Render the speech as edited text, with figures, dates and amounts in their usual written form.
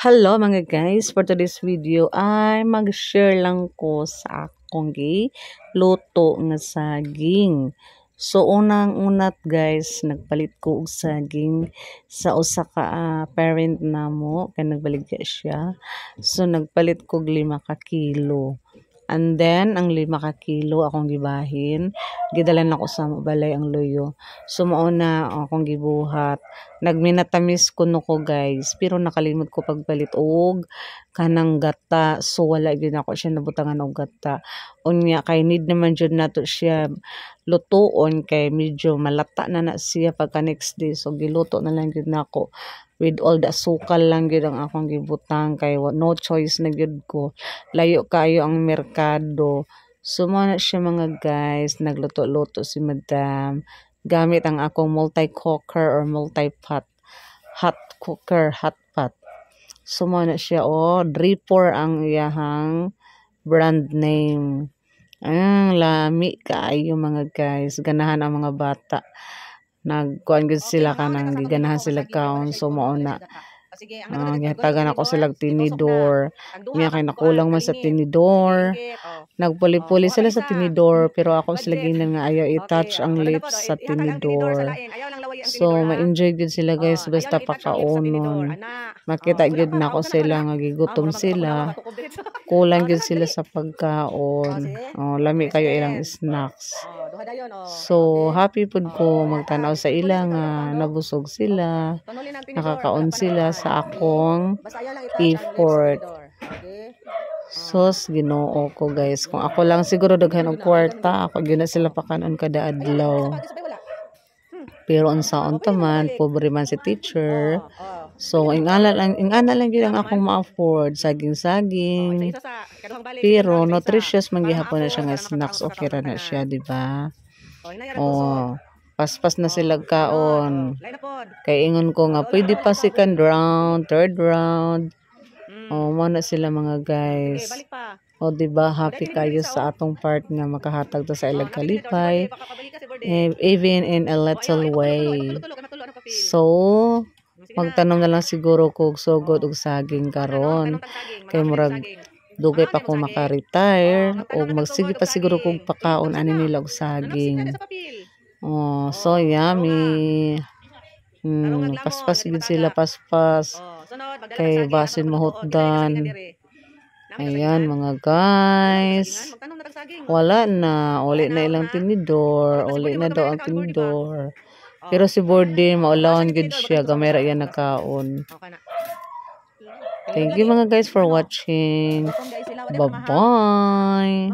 Hello mga guys, for today's video ay mag-share lang ko sa akong luto nga saging. So unang-unat guys, nagpalit ko og saging sa usa ka parent namo kay nagbaligya siya. So nagpalit ko og 5 ka kilo. And then, ang 5 ka kilo akong gibahin. Gidalan ako sa balay ang loyo. So, mauna akong gibuhat. Nagminatamis ko no ko guys. Pero nakalimot ko pagpalit og kanang gata. So, wala yun ako siya nabutangan og gata. Unya, kay need naman dyan nato siya lutoon. Kay medyo malata na siya pagka next day. So, giluto na lang yun ako. With all the asukal lang yun ang akong gibutang. Kay no choice na yun ko. Layo kayo ang merkado. So, na siya mga guys. Nagluto-luto si madam. Gamit ang akong multi-cooker or multi-pot. Hot cooker, hot pot. So, na siya. Dripper ang iyahang brand name. Ang lami kayo mga guys. Ganahan ang mga bata. Nagkuan gud sila kanang giganahan sila kaon. So, mauna. Gihatagan ako sila tinidor. Niya kay nakulang man sa tinidor. Nagpuli-puli sila sa tinidor pero ako sila ginan nga ayaw i-touch ang lips sa tinidor. So ma-enjoy gud sila guys basta pakaonon. Makita gud na ako sila nga gigutom sila. Kulang gud sila sa pagkaon. Lami kayo ilang snacks. So happy pud ko magtanaw sa ila nga nabusog sila. Nakakaon sila sa akong effort. Sos Ginoo ko guys. Kung ako lang siguro daghan og kwarta, ako gyud na sila pakanon kada adlaw. Pero unsaon ta man, pobre man si teacher. So ingana lang gyud ang akong ma-afford saging-saging. Pero nutritious man gihapon na siya nga snacks, okay ra na siya, di ba? Paspas na sila kaon. Kay ingon ko nga pwede pa second round, third round. Mo na sila mga guys. Diba happy kayo sa atong part nga makahatag to sa ilang kalipay. Even in a little way. So, magtanong na lang siguro kung sugod og saging karon. Kay murag dugay pa ko maka-retire o magsige pa siguro kog pakaon ani nila og saging. So yummy. Paspas gid sila paspas. Kay basin mahutdan. Ayan mga guys. Wala na. Uli na ilang tinidor. Uli na daw ang tinidor. Pero si Bordy, maulawan gid siya. Gamay ra yan nakaon. Thank you mga guys for watching. Bye-bye.